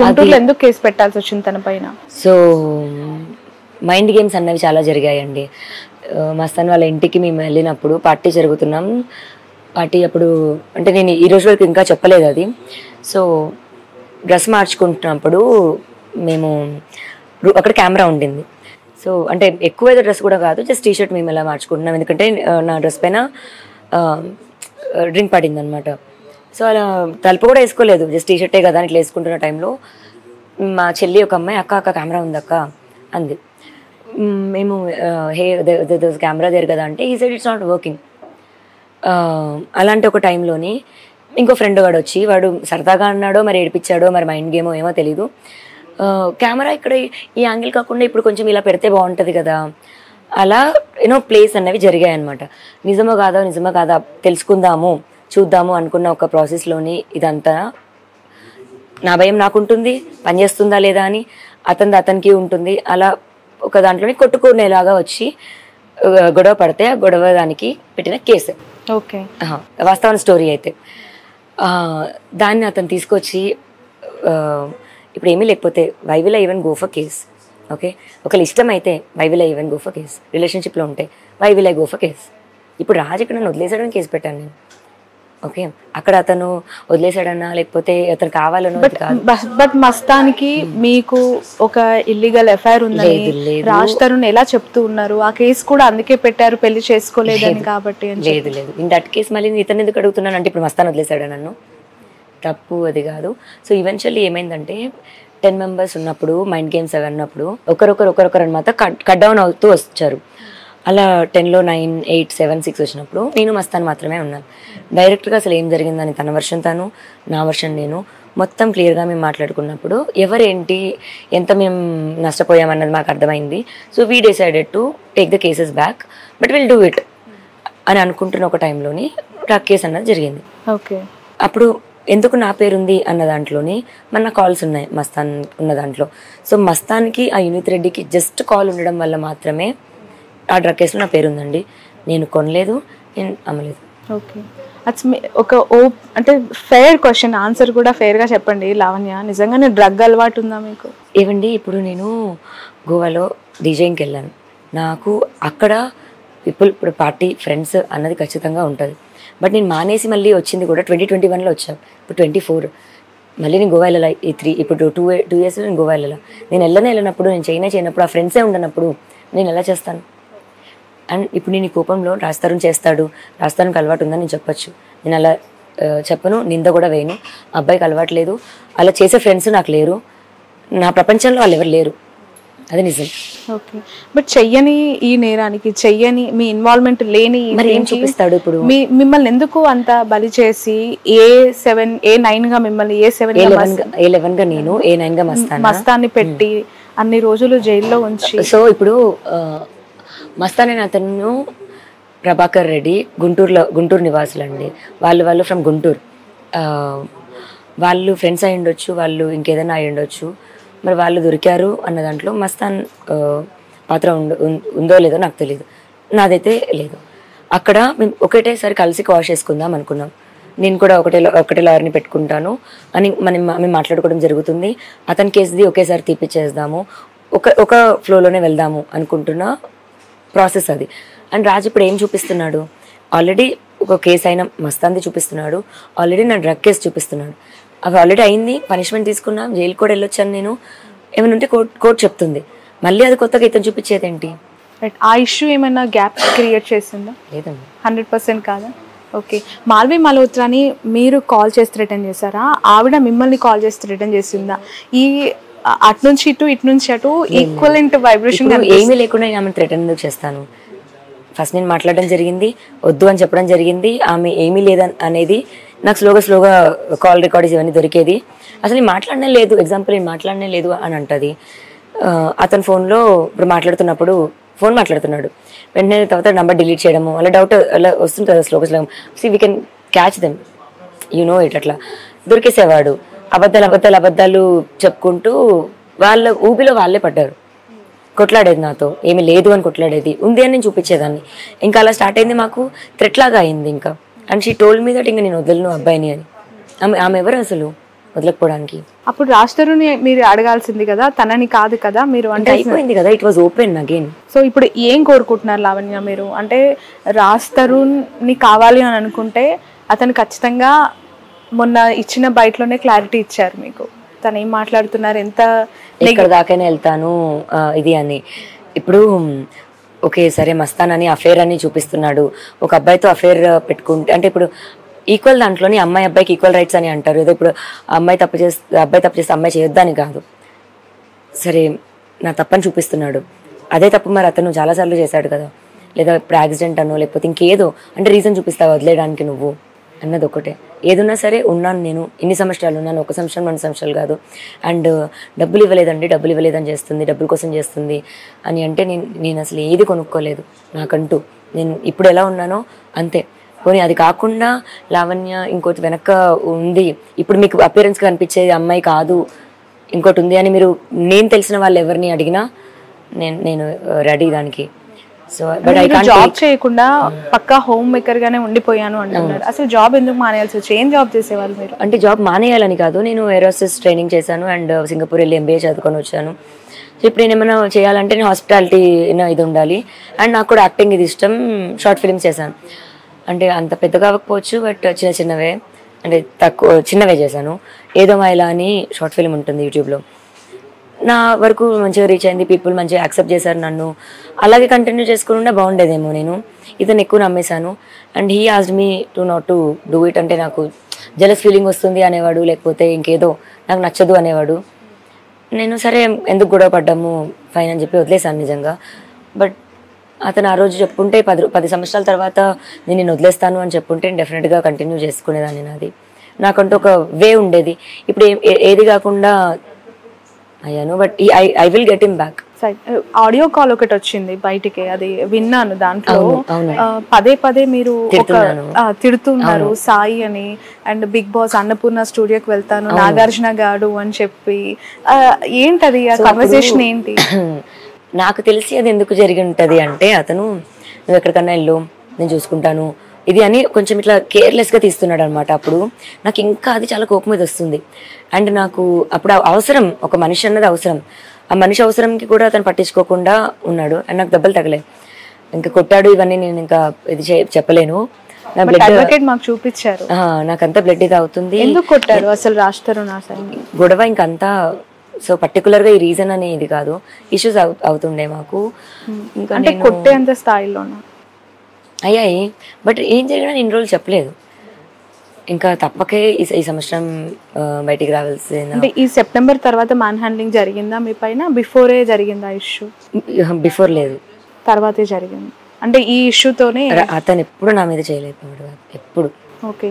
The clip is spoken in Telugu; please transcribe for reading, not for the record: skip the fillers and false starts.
గుంటూరులో ఎందుకు కేసు పెట్టాల్సి వచ్చింది తన పైన? సో మైండ్ గేమ్స్ అన్నవి చాలా జరిగాయండి. మస్తాన్ వాళ్ళ ఇంటికి మేము వెళ్ళినప్పుడు పార్టీ జరుగుతున్నాం. పార్టీ అప్పుడు అంటే నేను ఈ రోజు వరకు ఇంకా చెప్పలేదు అది. సో డ్రెస్ మార్చుకుంటున్నప్పుడు మేము అక్కడ కెమెరా ఉండింది. సో అంటే ఎక్కువ ఏదో డ్రెస్ కూడా కాదు, జస్ట్ టీ షర్ట్ మేము ఎలా మార్చుకుంటున్నాం, ఎందుకంటే నా డ్రెస్ పైన డ్రింక్ పడింది అనమాట. సో అలా తలుపు కూడా వేసుకోలేదు, జస్ట్ టీ షర్టే కదా అని ఇట్లా వేసుకుంటున్న టైంలో మా చెల్లి ఒక అమ్మాయి అక్క అక్క కెమెరా ఉందక్క అంది. మేము హే కెమెరా దేర్ కదా అంటే ఈ సైడ్ ఇట్స్ నాట్ వర్కింగ్. అలాంటి ఒక టైంలోని ఇంకో ఫ్రెండ్ వాడు వచ్చి, వాడు సరదాగా అన్నాడో మరి ఏడిపించాడో మరి మైండ్ గేమో ఏమో తెలీదు, కెమెరా ఇక్కడ ఈ యాంగిల్ కాకుండా ఇప్పుడు కొంచెం ఇలా పెడితే బాగుంటుంది కదా, అలా ప్లేస్ అన్నవి జరిగాయి అనమాట. నిజమో కాదా తెలుసుకుందాము చూద్దాము అనుకున్న ఒక ప్రాసెస్లోని ఇదంతా నా భయం నాకుంటుంది, పనిచేస్తుందా లేదా అని, అతనికి ఉంటుంది. అలా ఒక దాంట్లోని కొట్టుకునేలాగా వచ్చి గొడవ పడితే ఆ గొడవ దానికి పెట్టిన కేసు. ఓకే, వాస్తవ స్టోరీ అయితే దాన్ని అతను తీసుకొచ్చి ఇప్పుడు ఏమీ లేకపోతే why will I even go for case. Okay, ఒకళ్ళు ఇష్టం అయితే why will I even go for case, రిలేషన్షిప్లో ఉంటే why will I go for case. ఇప్పుడు రాజు ఇక్కడ నన్ను వదిలేసాడని కేసు పెట్టాను నేను. ఓకే, అక్కడ అతను వదిలేసాడన్నా లేకపోతే అతను కావాలనో బట్ మస్తానికి మీకు ఒక ఇల్లీగల్ ఎఫ్ఐఆర్ ఉందని రాజ్ తరుణ్ ఎలా చెప్తూ ఉన్నారు? ఆ కేసు కూడా అందుకే పెట్టారు, పెళ్లి చేసుకోలేదని కాబట్టి. లేదు ఇన్ దట్ కేసు మళ్ళీ ఇతను ఎందుకు అడుగుతున్నాను అంటే ఇప్పుడు మస్తాన్ వదిలేసాడా నన్ను, తప్పు అది కాదు. సో ఈవెన్చువల్లీ ఏమైందంటే 10 members ఉన్నప్పుడు మైండ్ గేమ్స్ అవి అన్నప్పుడు ఒకరొకరు అనమాట కట్ డౌన్ అవుతూ వచ్చారు. అలా 10లో 9, 8, 7, 6 వచ్చినప్పుడు నేను మస్తాన్ మాత్రమే ఉన్నాను. డైరెక్ట్గా అసలు ఏం జరిగిందని తన వర్షన్ తను, నా వర్షన్ నేను, మొత్తం క్లియర్గా మేము మాట్లాడుకున్నప్పుడు ఎవరేంటి ఎంత మేము నష్టపోయామన్నది మాకు అర్థమైంది. So we decided to take the cases back, but will do it అని అనుకుంటున్న ఒక టైంలోని డ్రగ్ కేసు అన్నది జరిగింది. ఓకే, అప్పుడు ఎందుకు నా పేరుంది అన్న దాంట్లోని మన కాల్స్ ఉన్నాయి మస్తాన్ ఉన్న దాంట్లో. సో మస్తాన్కి ఆ యూనిత్ రెడ్డికి జస్ట్ కాల్ ఉండడం వల్ల మాత్రమే ఆ డ్రగ్ కేసులో నా పేరు ఉందండి. నేను కొనలేదు, నేను అమ్మలేదు. ఓకే, ఒక అంటే ఫెయిర్ క్వశ్చన్, ఆన్సర్ కూడా ఫెయిర్గా చెప్పండి లావణ్య. నిజంగానే డ్రగ్ అలవాటు ఉందా మీకు? ఏవండి, ఇప్పుడు నేను గోవాలో డీజేయింగ్కి వెళ్ళాను. నాకు అక్కడ ఇప్పుడు పార్టీ ఫ్రెండ్స్ అన్నది ఖచ్చితంగా ఉంటుంది. బట్ నేను మానేసి మళ్ళీ వచ్చింది కూడా 2021లో వచ్చాను. ఇప్పుడు 24 మళ్ళీ నేను గోవా వెళ్ళాలి. ఇప్పుడు 2 years నేను గోవా వెళ్ళాలి. నేను వెళ్ళినప్పుడు, నేను చేయనప్పుడు, ఆ ఫ్రెండ్సే ఉండనప్పుడు నేను ఎలా చేస్తాను? అండ్ ఇప్పుడు నేను ఈ కోపంలో రాజ్ చేస్తాడు, రాజ్ అలవాటు ఉందని నేను చెప్పచ్చు. నేను అలా చెప్పను, నింద కూడా వేయను. అబ్బాయికి అలవాటు లేదు, అలా చేసే ఫ్రెండ్స్ నాకు లేరు, నా ప్రపంచంలో వాళ్ళు ఎవరు లేరు, అది నిజం. ఓకే, బట్ చెయ్యని ఈ నేరానికి చెయ్యని మీ ఇన్వాల్వ్మెంట్ లేని మరి ఏం చూపిస్తాడు? ఇప్పుడు మిమ్మల్ని ఎందుకు అంత బలి చేసి A7 A9 గా మిమ్మల్ని A11 గా నేను A9 గా మస్తాన్ని పెట్టి అన్ని రోజులు జైల్లో ఉంచి. సో ఇప్పుడు మస్తాన్ అనే అతను ప్రభాకర్ రెడ్డి గుంటూరు నివాసులు అండి. వాళ్ళు ఫ్రమ్ గుంటూరు. వాళ్ళు ఫ్రెండ్స్ అయి ఉండొచ్చు, వాళ్ళు ఇంకేదైనా అయి ఉండొచ్చు. మరి వాళ్ళు దొరికారు అన్న దాంట్లో మస్తాన్ పాత్ర ఉందో లేదో నాకు తెలియదు, నాదైతే లేదు. అక్కడ మేము ఒకటేసారి కలిసి వాష్ చేసుకుందాం అనుకున్నాం. నేను కూడా ఒకటే లాయర్ని పెట్టుకుంటాను అని మేము మాట్లాడుకోవడం జరుగుతుంది. అతని కేసుది ఒకేసారి తీపిచ్చేద్దాము, ఒక ఫ్లోలోనే వెళ్దాము అనుకుంటున్న ప్రాసెస్ అది. అండ్ రాజు ఇప్పుడు ఏం చూపిస్తున్నాడు? ఆల్రెడీ ఒక కేసు అయినా మస్తాన్ది చూపిస్తున్నాడు, ఆల్రెడీ నా డ్రగ్ కేసు చూపిస్తున్నాడు. అవి ఆల్రెడీ అయింది, పనిష్మెంట్ తీసుకున్నా, జైలు కూడా వెళ్ళొచ్చాను నేను. ఏమైనా ఉంటే కోర్టు చెప్తుంది, మళ్ళీ అది కొత్తగా ఇతను చూపించేది ఏంటి? ఆ ఇష్యూ ఏమైనా గ్యాప్ క్రియేట్ చేసిందా? లేదండి, 100% కాదా? ఓకే, మాల్వి మల్హోత్రాని మీరు కాల్ చేసి రిటర్న్ చేశారా? ఆవిడ మిమ్మల్ని కాల్ చేసి రిటర్న్ చేసిందా? ఈ అటు నుంచి అటు ఈక్వలెంట్ వైబ్రేషన్ ఏమీ లేకుండా ఆమె రిటర్న్ ఎందుకు చేస్తాను? ఫస్ట్ నేను మాట్లాడడం జరిగింది, వద్దు అని చెప్పడం జరిగింది. ఆమె ఏమీ లేదని అనేది నాకు స్లోగా కాల్ రికార్డ్స్ ఇవన్నీ దొరికేది. అసలు నేను మాట్లాడనే లేదు, ఎగ్జాంపుల్ నేను మాట్లాడనే లేదు అని అంటది. అతని ఫోన్లో ఇప్పుడు మాట్లాడుతున్నప్పుడు ఫోన్ మాట్లాడుతున్నాడు, వెంటనే తర్వాత నెంబర్ డిలీట్ చేయడము, అలా డౌట్ అలా వస్తుంటుంది స్లోగా. We can catch them, it అట్లా దొరికేసేవాడు. అబద్ధాలు చెప్పుకుంటూ వాళ్ళ ఊబిలో వాళ్ళే పడ్డారు. కొట్లాడేది నాతో, ఏమి లేదు అని కొట్లాడేది, ఉంది అని నేను చూపించేదాన్ని. ఇంకా అలా స్టార్ట్ అయింది, మాకు థ్రెట్ లాగా అయింది ఇంకా. And she told me that ఇంకా నేను వదలను అబ్బాయిని అని. ఆమె ఎవరు అసలు? వదలకపోవడానికి. అప్పుడు రాజ్ తరుణ్ మీరు అడగాల్సింది కదా, తనని కాదు కదా మీరు. అంటే అయిపోయింది కదా, it was open again. So ఇప్పుడు ఏం కోరుకుంటున్నారు లావణ్య మీరు? అంటే రాజ్ తరుణ్ని కావాలి అని అనుకుంటే అతను ఖచ్చితంగా మొన్న ఇచ్చిన బయటలోనే క్లారిటీ ఇచ్చారు మీకు, తను ఏం మాట్లాడుతున్నారు, ఎంత ఎక్కడ దాకైనా వెళ్తాను ఇది అని. ఇప్పుడు ఓకే సరే మస్తాన్ అని అఫేర్ అని చూపిస్తున్నాడు, ఒక అబ్బాయితో అఫేర్ పెట్టుకుంటే అంటే ఇప్పుడు ఈక్వల్ దాంట్లోని అమ్మాయి అబ్బాయికి ఈక్వల్ రైట్స్ అని అంటారు. ఏదో ఇప్పుడు అబ్బాయి తప్పు చేస్తే అమ్మాయి చేయొద్దని కాదు. సరే నా తప్పని చూపిస్తున్నాడు, అదే తప్పు మరి అతను చాలాసార్లు చేశాడు కదా, లేదా ఇప్పుడు యాక్సిడెంట్ అనో లేకపోతే ఇంకేదో అంటే రీజన్ చూపిస్తావు వదిలేయడానికి నువ్వు అన్నది ఒకటే. ఏదున్నా సరే ఉన్నాను నేను, ఇన్ని సంవత్సరాలు ఉన్నాను, 1 సంవత్సరం 2 సంవత్సరాలు కాదు. అండ్ డబ్బులు ఇవ్వలేదని చేస్తుంది, డబ్బుల కోసం చేస్తుంది అని అంటే నేను అసలు ఏది కొనుక్కోలేదు నాకంటూ. నేను ఇప్పుడు ఎలా ఉన్నానో అంతే. పోనీ అది కాకుండా లావణ్య ఇంకోటి వెనక ఉంది, ఇప్పుడు మీకు అపియరెన్స్గా కనిపించేది అమ్మాయి కాదు ఇంకోటి ఉంది అని మీరు నేను తెలిసిన వాళ్ళు ఎవరిని అడిగినా నేను రెడీ దానికి. So but I can't job చేయకుండా పక్కా హోమ్ మేకర్ గానే ఉండిపోయాను అంటున్నారు. అసలు జాబ్ ఎందుకు మానేయాల్సి వచ్చి? ఏం జాబ్ చేసేవాళ్ళు మీరు? అంటే జాబ్ మానేయాలని కాదు, నేను ఎయిర్ హోస్టెస్ ట్రైనింగ్ చేశాను అండ్ సింగపూర్ వెళ్ళి MBA చదువుకొని వచ్చాను. సో ఇప్పుడు నేను ఏమైనా చేయాలంటే నేను హాస్పిటాలిటీ ఇది ఉండాలి అండ్ నాకు కూడా యాక్టింగ్ ఇది ఇష్టం. షార్ట్ ఫిల్మ్స్ చేశాను, అంటే అంత పెద్దగా అవ్వకపోవచ్చు బట్ చిన్నవే, అంటే చిన్నవే చేశాను. ఏదో మైలా అని షార్ట్ ఫిల్మ్ ఉంటుంది యూట్యూబ్లో, నా వరకు మంచిగా రీచ్ అయింది, పీపుల్ మంచిగా యాక్సెప్ట్ చేశారు నన్ను. అలాగే కంటిన్యూ చేసుకుంటే బాగుండేదేమో. నేను ఇతను ఎక్కువ నమ్మేశాను and he asked me to not to do it. అంటే నాకు జెలస్ ఫీలింగ్ వస్తుంది అనేవాడు, లేకపోతే ఇంకేదో నాకు నచ్చదు అనేవాడు. నేను సరే ఎందుకు గొడవ పడ్డాము ఫైన్ అని చెప్పి వదిలేశాను నిజంగా. బట్ అతను ఆ రోజు చెప్పుంటే 10 సంవత్సరాల తర్వాత నేను వదిలేస్తాను అని చెప్పుంటే డెఫినెట్గా కంటిన్యూ చేసుకునేదాన్ని. నాది నాకంటూ ఒక వే ఉండేది. ఇప్పుడు ఏది కాకుండా అయ్యాను, but I will get him back. Audio call ఒకటి వచ్చింది బయటికి, అది విన్నాను. దాంట్లో పదే మీరు తిడుతున్నారు సాయి అని, అండ్ బిగ్ బాస్ అన్నపూర్ణ స్టూడియోకి వెళ్తాను నాగార్జున గారు అని చెప్పి. ఏంటది ఆ కన్వర్సేషన్ ఏంటి? నాకు తెలిసి అది ఎందుకు జరిగి ఉంటుంది అంటే, అతను నువ్వు ఎక్కడికన్నా వెళ్ళు నేను చూసుకుంటాను ఇది అని కొంచెం ఇట్లా కేర్లెస్గా తీస్తున్నాడు అనమాట. అప్పుడు నాకు ఇంకా అది చాలా కోపం మీద వస్తుంది. అండ్ నాకు అప్పుడు అవసరం, ఒక మనిషి అన్నది అవసరం, ఆ మనిషి అవసరంకి కూడా అతను పట్టించుకోకుండా ఉన్నాడు అండ్ నాకు దెబ్బలు తగలే. ఇంకా కొట్టాడు ఇవన్నీ నేను ఇంకా ఇది చెప్పలేను. నా బ్లడ్ మాకు చూపించారు, నాకంతా బ్లడ్ ఇది అవుతుంది. ఎందుకు కొట్టారు అసలు రాజ్ తరుణ్? గొడవ ఇంకంతా సో పర్టికులర్గా ఈ రీజన్ అని ఇది కాదు, ఇష్యూస్ అవుతుండే మాకు. ఇంకా అంటే కొట్టేంత స్థాయిలో అయ్యాయి, బట్ ఏం జరిగినా ఇన్ని రోజులు చెప్పలేదు. ఇంకా తప్పకే ఈ సంవత్సరం బయటికి రావాల్సింది. అంటే ఈ సెప్టెంబర్ తర్వాత మ్యాన్ హ్యాండ్లింగ్ జరిగిందా మీ పైన? బిఫోరే జరిగిందా ఇష్యూ? బిఫోర్ లేదు, తర్వాతే జరిగింది. అంటే ఈ ఇష్యూతోనే అతను ఎప్పుడు నా మీద చేయలేదు ఎప్పుడు. ఓకే.